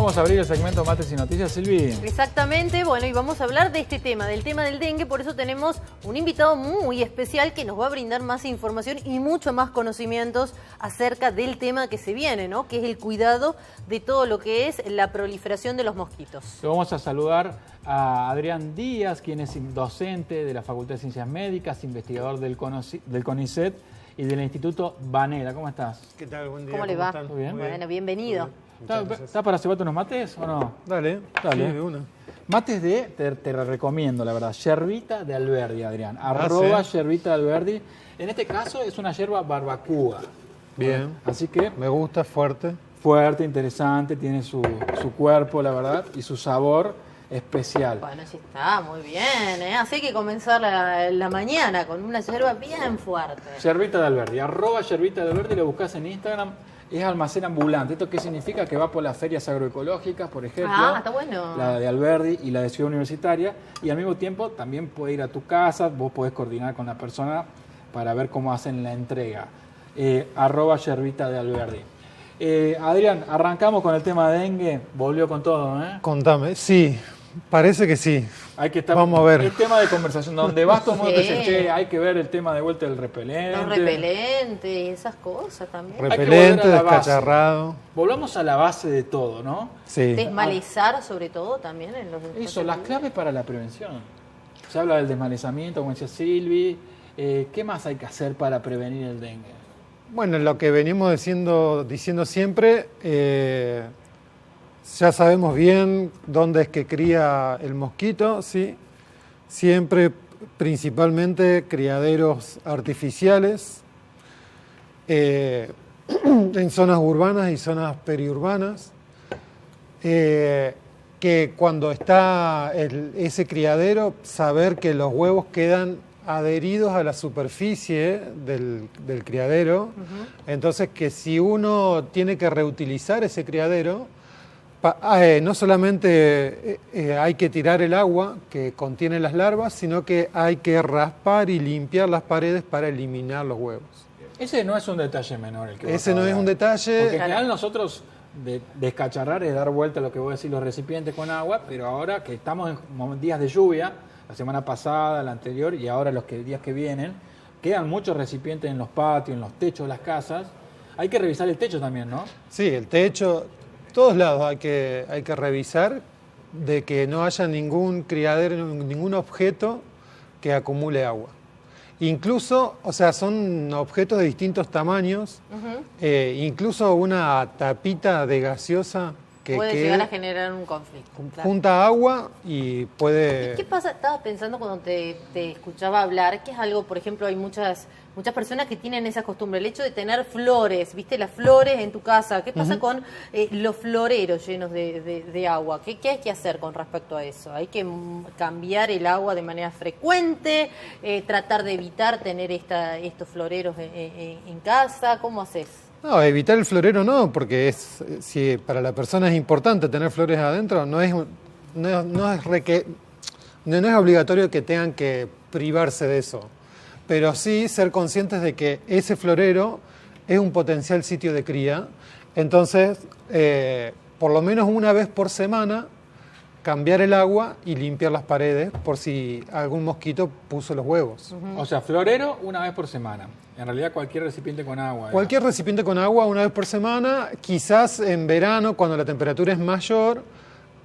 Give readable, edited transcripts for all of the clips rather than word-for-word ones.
Vamos a abrir el segmento Mates y Noticias, Silvi. Exactamente, bueno, y vamos a hablar de este tema, del tema del dengue, por eso tenemos un invitado muy especial que nos va a brindar más información y mucho más conocimientos acerca del tema que se viene, ¿no? Que es el cuidado de todo lo que es la proliferación de los mosquitos. Le vamos a saludar a Adrián Díaz, quien es docente de la Facultad de Ciencias Médicas, investigador del CONICET y del Instituto Banera. ¿Cómo estás? ¿Qué tal? Buen día. ¿Cómo le va? están? ¿Todo bien? Bueno, bienvenido. ¿Está para cebarte unos mates o no? Dale, Dale. sí, de una. Mates te recomiendo, la verdad, yerbita de Alberdi, Adrián. ¿Sí? Yerbita de Alberdi. En este caso es una yerba barbacoa. Bien. Así que Me gusta, fuerte. fuerte, interesante, tiene su cuerpo, la verdad, y su sabor especial. Bueno, sí está, muy bien, ¿eh? Así que comenzar la mañana con una yerba bien fuerte. Yerbita de Alberdi, @yerbita de Alberdi, lo buscas en Instagram, es almacén ambulante. ¿Esto qué significa? Que va por las ferias agroecológicas, por ejemplo. Ah, está bueno. La de Alberdi y la de Ciudad Universitaria, y al mismo tiempo también puede ir a tu casa, vos podés coordinar con la persona para ver cómo hacen la entrega. @yerbita de Alberdi. Adrián, arrancamos con el tema de dengue, volvió con todo, ¿eh? Contame. Sí, parece que sí. Hay que estar, Vamos a ver. el tema de conversación, donde vas todo el mundo te dice, Sí. che, hay que ver el tema de vuelta del repelente. Los repelentes y esas cosas también. que volver Repelente, a la base. descacharrado. Volvamos a la base de todo, ¿no? Sí. Desmalezar sobre todo también en los Eso, las claves para la prevención. Se habla del desmalezamiento, como decía Silvi. ¿Qué más hay que hacer para prevenir el dengue? Bueno, lo que venimos diciendo siempre, ya sabemos bien dónde es que cría el mosquito, ¿sí? Siempre, principalmente, criaderos artificiales, en zonas urbanas y zonas periurbanas, que cuando está ese criadero, saber que los huevos quedan adheridos a la superficie del criadero. Entonces que si uno tiene que reutilizar ese criadero, no solamente hay que tirar el agua que contiene las larvas, sino que hay que raspar y limpiar las paredes para eliminar los huevos. Ese no es un detalle menor el que vos Ese no es hablas. un detalle. Porque en general nosotros descacharrar es dar vuelta a lo que vos decís, los recipientes con agua, pero ahora que estamos en días de lluvia, la semana pasada, la anterior y ahora los días que vienen, quedan muchos recipientes en los patios, en los techos de las casas. Hay que revisar el techo también, ¿no? Sí, el techo, todos lados hay que revisar de que no haya ningún criadero, ningún objeto que acumule agua. Incluso, o sea, son objetos de distintos tamaños, incluso una tapita de gaseosa que puede llegar a generar un conflicto. Claro. junta agua y puede... ¿Y qué pasa? Estaba pensando cuando te escuchaba hablar, que es algo, por ejemplo, hay muchas personas que tienen esa costumbre, el hecho de tener flores, ¿viste? Las flores en tu casa. ¿Qué pasa con los floreros llenos de agua? ¿Qué hay que hacer con respecto a eso? ¿Hay que cambiar el agua de manera frecuente? ¿Tratar de evitar tener estos floreros en casa? ¿Cómo haces? No, evitar el florero no, porque si para la persona es importante tener flores adentro, no es obligatorio que tengan que privarse de eso. Pero sí ser conscientes de que ese florero es un potencial sitio de cría. Entonces, por lo menos una vez por semana, cambiar el agua y limpiar las paredes por si algún mosquito puso los huevos. O sea, florero una vez por semana. En realidad cualquier recipiente con agua. Cualquier recipiente con agua una vez por semana, quizás en verano cuando la temperatura es mayor,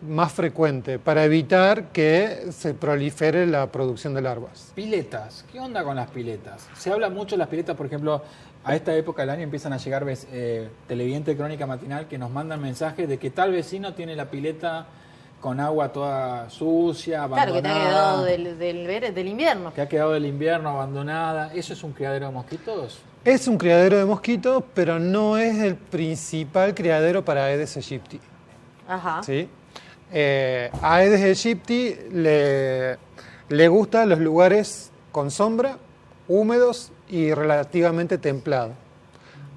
más frecuente, para evitar que se prolifere la producción de larvas. Piletas. ¿Qué onda con las piletas? Se habla mucho de las piletas, por ejemplo, a esta época del año empiezan a llegar televidentes de Crónica Matinal que nos mandan mensajes de que tal vecino tiene la pileta con agua toda sucia, abandonada. Claro, que te ha quedado del invierno. Que ha quedado del invierno abandonada. ¿Eso es un criadero de mosquitos? Es un criadero de mosquitos, pero no es el principal criadero para Aedes aegypti. Ajá. ¿Sí? A Aedes aegypti le gustan los lugares con sombra, húmedos y relativamente templados.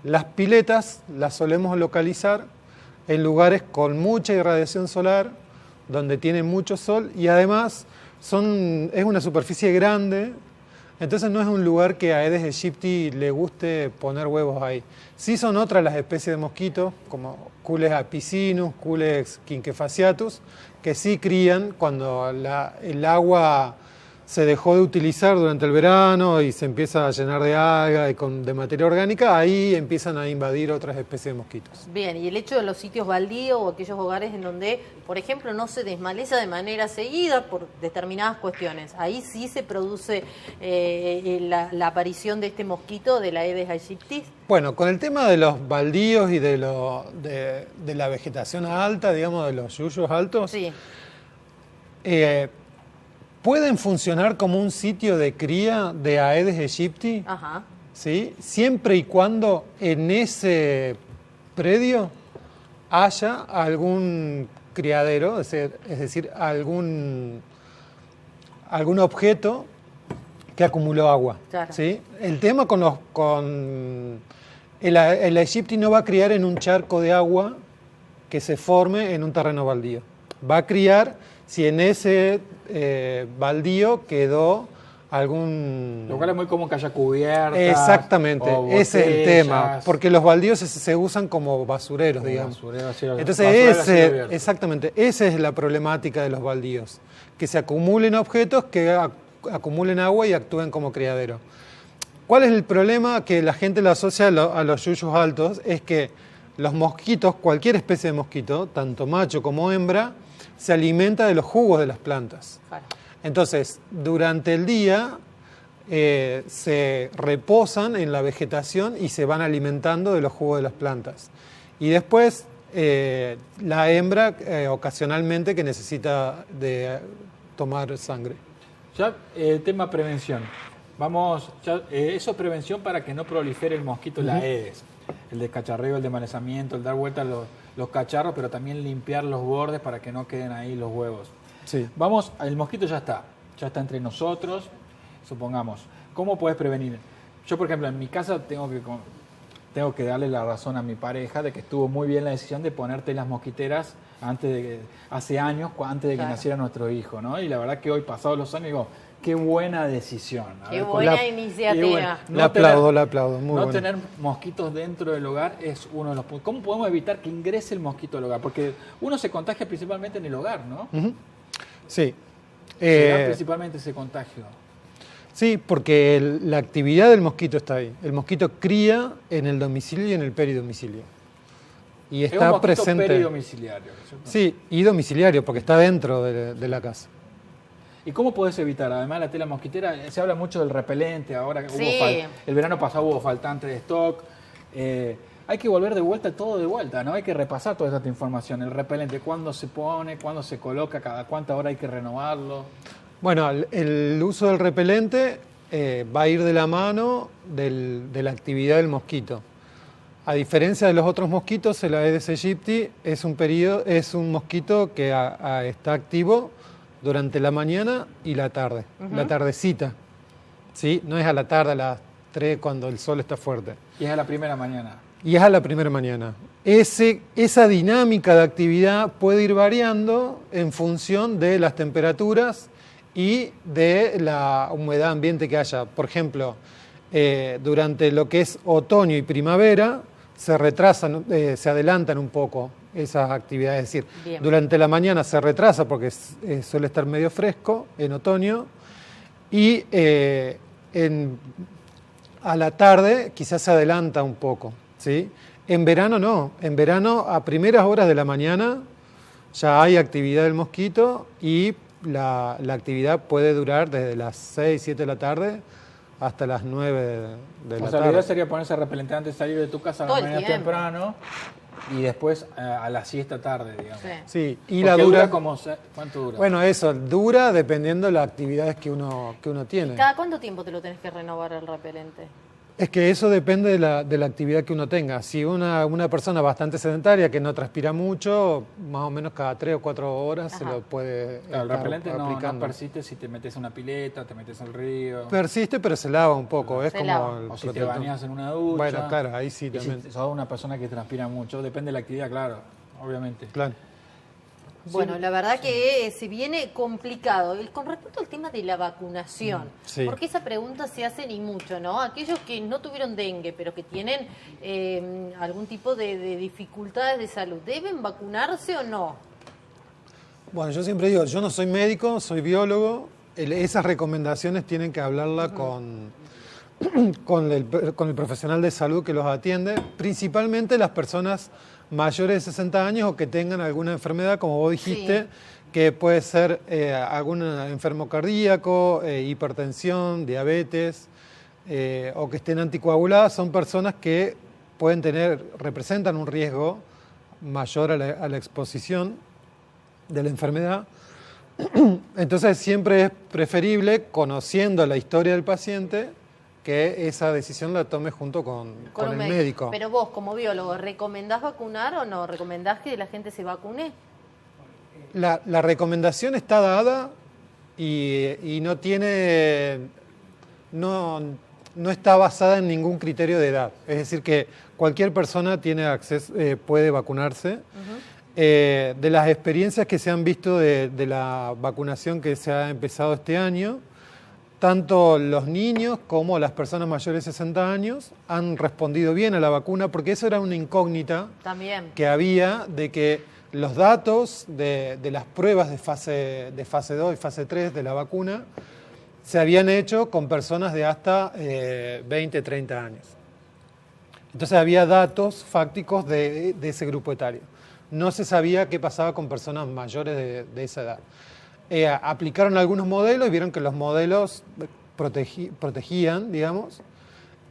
Las piletas las solemos localizar en lugares con mucha irradiación solar, donde tiene mucho sol y además es una superficie grande, Entonces no es un lugar que a Aedes aegypti le guste poner huevos ahí. Sí son otras las especies de mosquitos, como Culex apicinus, Culex quinquefasciatus, que sí crían cuando el agua se dejó de utilizar durante el verano y se empieza a llenar de alga y de materia orgánica, ahí empiezan a invadir otras especies de mosquitos. Bien, y el hecho de los sitios baldíos o aquellos hogares en donde, por ejemplo, no se desmaleza de manera seguida por determinadas cuestiones, ahí sí se produce la aparición de este mosquito de la Aedes aegypti. Bueno, con el tema de los baldíos y de la vegetación alta, digamos, de los yuyos altos, Sí. Pueden funcionar como un sitio de cría de Aedes aegypti, Ajá. ¿sí? Siempre y cuando en ese predio haya algún criadero, es decir, algún objeto que acumuló agua. Claro. ¿Sí? El tema el aegypti no va a criar en un charco de agua que se forme en un terreno baldío. Va a criar si en ese baldío quedó algún... Lo cual es muy común que haya cubiertas. Exactamente, o ese es el tema, botellas. porque los baldíos se usan como basureros, Como digamos. basurero a cielo- Entonces, basurero a cielo abierto. exactamente, esa es la problemática de los baldíos, que se acumulen objetos que acumulen agua y actúen como criadero. ¿Cuál es el problema que la gente lo asocia a los yuyos altos? Es que los mosquitos, cualquier especie de mosquito, tanto macho como hembra, se alimenta de los jugos de las plantas. Claro. Entonces, durante el día se reposan en la vegetación y se van alimentando de los jugos de las plantas. Y después la hembra ocasionalmente que necesita de tomar sangre. Ya, el tema prevención. Vamos, eso es prevención para que no prolifere el mosquito, la Aedes. El descacharreo, el desmalezamiento, el dar vuelta a los cacharros, pero también limpiar los bordes para que no queden ahí los huevos. Sí. Vamos, el mosquito ya está entre nosotros, supongamos. ¿Cómo puedes prevenir? Yo, por ejemplo, en mi casa tengo que darle la razón a mi pareja de que estuvo muy bien la decisión de ponerte las mosquiteras hace años, antes de que Claro. naciera nuestro hijo, ¿no? Y la verdad que hoy, pasados los años, digo, qué buena decisión. Qué buena iniciativa. La aplaudo, muy No bueno. tener mosquitos dentro del hogar es uno de los puntos. ¿Cómo podemos evitar que ingrese el mosquito al hogar? Porque uno se contagia principalmente en el hogar, ¿no? Sí. Se da principalmente ese contagio. Sí, porque la actividad del mosquito está ahí. El mosquito cría en el domicilio y en el peridomicilio. Y Es un está mosquito presente. peridomiciliario, ¿cierto? Sí, y domiciliario, porque está dentro de la casa. ¿Y cómo podés evitar? Además de la tela mosquitera, se habla mucho del repelente, ahora Sí. el verano pasado hubo faltante de stock. Hay que volver de vuelta todo de vuelta, ¿no? Hay que repasar toda esta información. El repelente, cuándo se pone, cuándo se coloca, cada cuánta hora hay que renovarlo. Bueno, el uso del repelente va a ir de la mano de la actividad del mosquito. A diferencia de los otros mosquitos, el Aedes aegypti es un mosquito que está activo durante la mañana y la tarde, la tardecita. ¿Sí? No es a la tarde, a las 3 cuando el sol está fuerte. Y es a la primera mañana. Y es a la primera mañana. Esa dinámica de actividad puede ir variando en función de las temperaturas y de la humedad ambiente que haya. Por ejemplo, durante lo que es otoño y primavera se retrasan, se adelantan un poco esas actividades. Es decir, Bien. durante la mañana se retrasa porque suele estar medio fresco en otoño y a la tarde quizás se adelanta un poco, ¿sí? En verano no, en verano a primeras horas de la mañana ya hay actividad del mosquito y la actividad puede durar desde las 6, 7 de la tarde hasta las 9 de la O sea, la idea tarde. sería ponerse repelente antes de salir de tu casa a Todo la el mañana tiempo. temprano y después a la siesta tarde, digamos. Sí. Sí, y Porque la dura dura, como... ¿Cuánto dura? bueno, eso, dura dependiendo de las actividades que uno tiene. ¿Cada cuánto tiempo te lo tenés que renovar el repelente? Es que eso depende de la actividad que uno tenga. Si una persona bastante sedentaria que no transpira mucho, más o menos cada 3 o 4 horas se Ajá. lo puede Claro, el estar repelente no aplicando. persiste si te metes en una pileta, te metes al río, Persiste, pero se lava un poco. Es Se como lava. el o si te protector. bañas en una ducha. Bueno, claro, ahí sí Y también. si sos una persona que transpira mucho, depende de la actividad, claro, obviamente. Claro. Bueno, la verdad que se viene complicado. Con respecto al tema de la vacunación, Sí. porque esa pregunta se hacen y mucho, ¿no? Aquellos que no tuvieron dengue, pero que tienen algún tipo de dificultades de salud, ¿deben vacunarse o no? Bueno, yo siempre digo, yo no soy médico, soy biólogo. Esas recomendaciones tienen que hablarla con el profesional de salud que los atiende, principalmente las personas mayores de 60 años o que tengan alguna enfermedad, como vos dijiste, que puede ser algún enfermo cardíaco, hipertensión, diabetes, o que estén anticoaguladas. Son personas que representan un riesgo mayor a la exposición de la enfermedad. Entonces siempre es preferible, conociendo la historia del paciente, que esa decisión la tome junto con el médico. Pero vos, como biólogo, ¿recomendás vacunar o no? ¿Recomendás que la gente se vacune? La recomendación está dada y no tiene... No está basada en ningún criterio de edad. Es decir, que cualquier persona tiene acceso, puede vacunarse. De las experiencias que se han visto de la vacunación que se ha empezado este año, tanto los niños como las personas mayores de 60 años han respondido bien a la vacuna, porque eso era una incógnita También. que había de que los datos de las pruebas de fase 2 y fase 3 de la vacuna se habían hecho con personas de hasta 20, 30 años. Entonces había datos fácticos de ese grupo etario. No se sabía qué pasaba con personas mayores de esa edad. Aplicaron algunos modelos y vieron que los modelos protegían, digamos,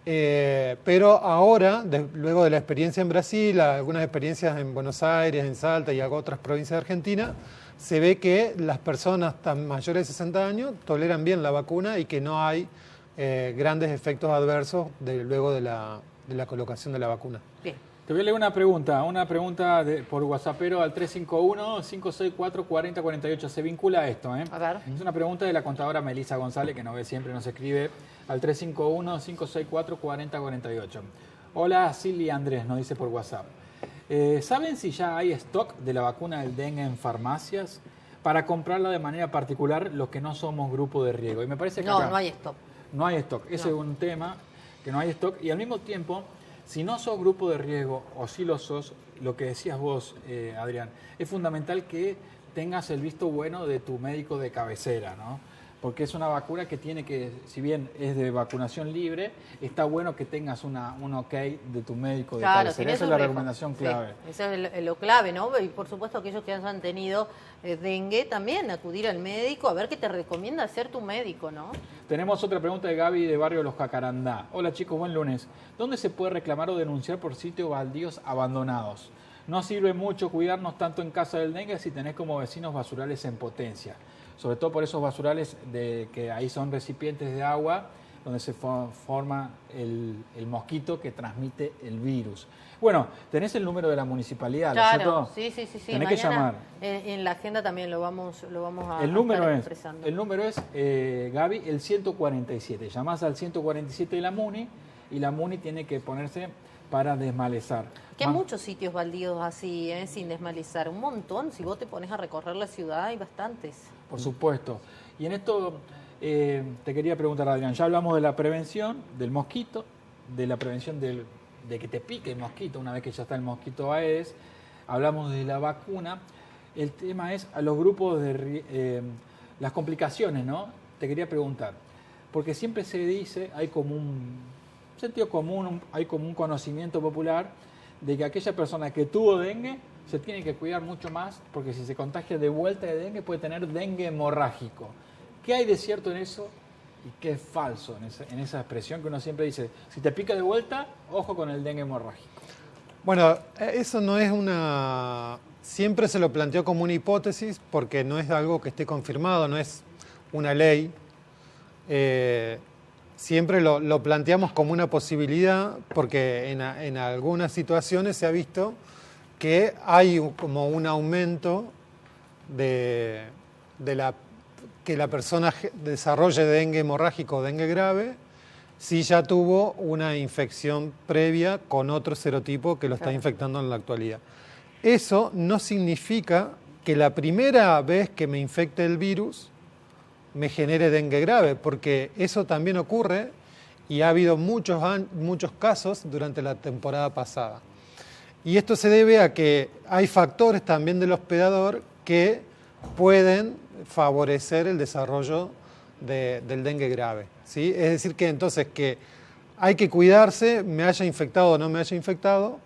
pero ahora, luego de la experiencia en Brasil, algunas experiencias en Buenos Aires, en Salta y otras provincias de Argentina, se ve que las personas tan mayores de 60 años toleran bien la vacuna y que no hay grandes efectos adversos luego de la colocación de la vacuna. Bien. Te voy a leer una pregunta por WhatsAppero al 351-564-4048. Se vincula a esto, ¿eh? A ver. Es una pregunta de la contadora Melisa González, que nos ve siempre, nos escribe al 351-564-4048. Hola, Silvia Andrés, nos dice por WhatsApp. ¿Saben si ya hay stock de la vacuna del dengue en farmacias para comprarla de manera particular los que no somos grupo de riesgo? Y me parece que No, acá no hay stock. no hay stock. Ese es un tema, que no hay stock. Y al mismo tiempo, si no sos grupo de riesgo o si lo sos, lo que decías vos, Adrián, es fundamental que tengas el visto bueno de tu médico de cabecera, ¿no? Porque es una vacuna que tiene que, si bien es de vacunación libre, está bueno que tengas un ok de tu médico de cabecera. Esa es la recomendación clave. Sí, eso es lo clave, ¿no? Y por supuesto aquellos que hayan tenido dengue, también acudir al médico a ver qué te recomienda hacer tu médico, ¿no? Tenemos otra pregunta de Gaby de Barrio Los Jacarandá. Hola chicos, buen lunes. ¿Dónde se puede reclamar o denunciar por sitios baldíos abandonados? No sirve mucho cuidarnos tanto en casa del dengue si tenés como vecinos basurales en potencia. Sobre todo por esos basurales que ahí son recipientes de agua donde se forma el mosquito que transmite el virus. Bueno, tenés el número de la municipalidad, ¿no es Claro, cierto? sí. Tenés que llamar. En la agenda también lo vamos a El número estar es, expresando. Gaby, el 147. Llamás al 147 de la MUNI y la MUNI tiene que ponerse para desmalezar. Que hay muchos sitios baldíos así, sin desmalizar, un montón. Si vos te pones a recorrer la ciudad, hay bastantes. Por supuesto. Y en esto te quería preguntar, Adrián, ya hablamos de la prevención del mosquito, de la prevención de que te pique el mosquito una vez que ya está el mosquito Aedes, hablamos de la vacuna. El tema es a los grupos de las complicaciones, ¿no? Te quería preguntar, porque siempre se dice, hay como un sentido común, hay como un conocimiento popular de que aquella persona que tuvo dengue se tiene que cuidar mucho más porque si se contagia de vuelta de dengue puede tener dengue hemorrágico. ¿Qué hay de cierto en eso y qué es falso en esa expresión que uno siempre dice, si te pica de vuelta, ojo con el dengue hemorrágico? Bueno, eso no es siempre se lo planteó como una hipótesis porque no es algo que esté confirmado, no es una ley. Siempre lo planteamos como una posibilidad porque en algunas situaciones se ha visto que hay como un aumento que la persona desarrolle dengue hemorrágico o dengue grave si ya tuvo una infección previa con otro serotipo que lo está infectando en la actualidad. Eso no significa que la primera vez que me infecte el virus me genere dengue grave, porque eso también ocurre y ha habido muchos casos durante la temporada pasada. Y esto se debe a que hay factores también del hospedador que pueden favorecer el desarrollo del dengue grave, ¿sí? Es decir que entonces que hay que cuidarse, me haya infectado o no me haya infectado,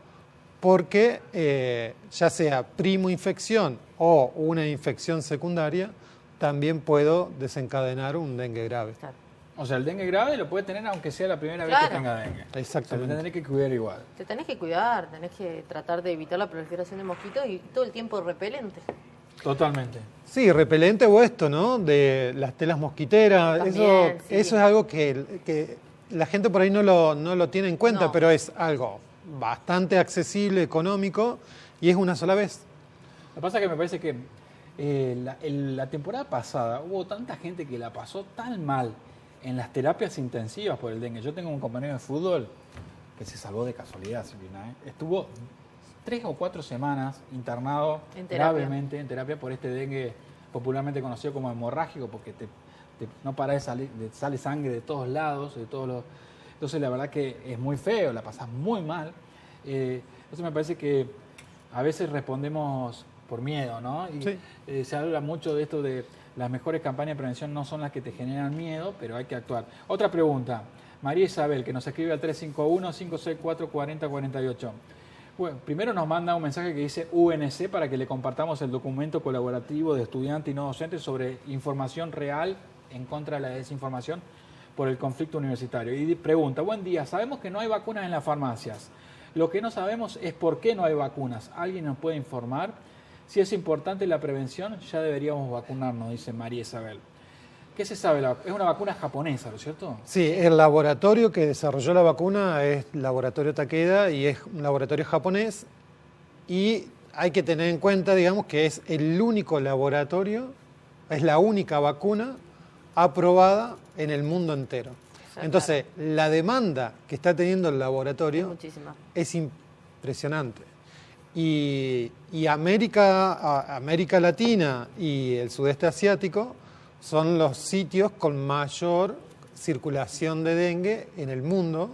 porque ya sea primo infección o una infección secundaria, también puedo desencadenar un dengue grave. Claro. O sea, el dengue grave lo puede tener aunque sea la primera vez Claro. que tenga dengue. Exactamente. Se lo tenés que cuidar igual. Te tenés que cuidar, tenés que tratar de evitar la proliferación de mosquitos y todo el tiempo repelente. Totalmente. Sí, repelente o esto, ¿no? De las telas mosquiteras, También, sí. eso es algo que la gente por ahí no lo tiene en cuenta, No. pero es algo bastante accesible, económico, y es una sola vez. Lo que pasa es que me parece que la temporada pasada hubo tanta gente que la pasó tan mal en las terapias intensivas por el dengue. Yo tengo un compañero de fútbol que se salvó de casualidad, Silvina, ¿eh? Estuvo 3 o 4 semanas internado En terapia. gravemente en terapia por este dengue popularmente conocido como hemorrágico, porque no para de salir, sale sangre de todos lados, entonces la verdad que es muy feo, la pasas muy mal. Entonces me parece que a veces respondemos por miedo, ¿no? Y Sí. se habla mucho de esto de las mejores campañas de prevención no son las que te generan miedo, pero hay que actuar. Otra pregunta, María Isabel, que nos escribe al 351-564-4048. Bueno, primero nos manda un mensaje que dice UNC para que le compartamos el documento colaborativo de estudiantes y no docentes sobre información real en contra de la desinformación por el conflicto universitario. Y pregunta, buen día, sabemos que no hay vacunas en las farmacias. Lo que no sabemos es por qué no hay vacunas. ¿Alguien nos puede informar? Si es importante la prevención, ya deberíamos vacunarnos, dice María Isabel. ¿Qué se sabe? Es una vacuna japonesa, ¿no es cierto? Sí, el laboratorio que desarrolló la vacuna es Laboratorio Takeda y es un laboratorio japonés, y hay que tener en cuenta, digamos, que es el único laboratorio, es la única vacuna aprobada en el mundo entero. Entonces, la demanda que está teniendo el laboratorio Muchísima. es impresionante. Y América Latina y el sudeste asiático son los sitios con mayor circulación de dengue en el mundo.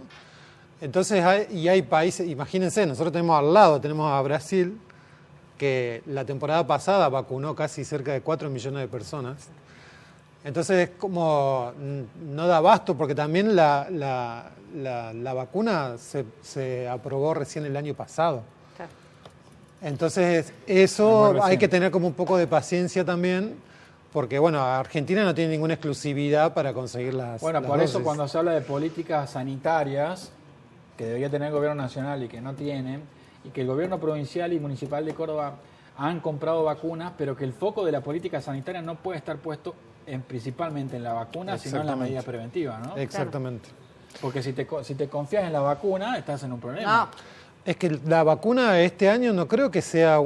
Entonces, hay países, imagínense, nosotros tenemos al lado, tenemos a Brasil, que la temporada pasada vacunó casi cerca de 4 millones de personas. Entonces, es como no da abasto, porque también la vacuna se aprobó recién el año pasado. Claro. Entonces, Muy eso hay recién. que tener como un poco de paciencia también, porque bueno, Argentina no tiene ninguna exclusividad para conseguir las Bueno, las por eso dosis. cuando se habla de políticas sanitarias que debería tener el gobierno nacional y que no tienen, y que el gobierno provincial y municipal de Córdoba han comprado vacunas, pero que el foco de la política sanitaria no puede estar puesto principalmente en la vacuna, sino en la Exactamente. medida preventiva, ¿no? Exactamente. Porque si te confías en la vacuna, estás en un problema. No, Es que la vacuna este año no creo que sea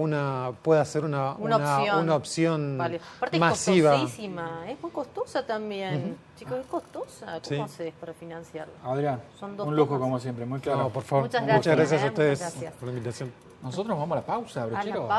pueda ser una opción vale. Aparte masiva. es costosísima, es muy costosa también. Chicos, es costosa. Sí. ¿Cómo haces para financiarla? Adrián, Son 2 un lujo tomas. como siempre, muy claro. No, por favor. Muchas Muchas gracias, gracias a muchas ustedes gracias. por la invitación. Nosotros vamos a la pausa, A brochero. la pausa.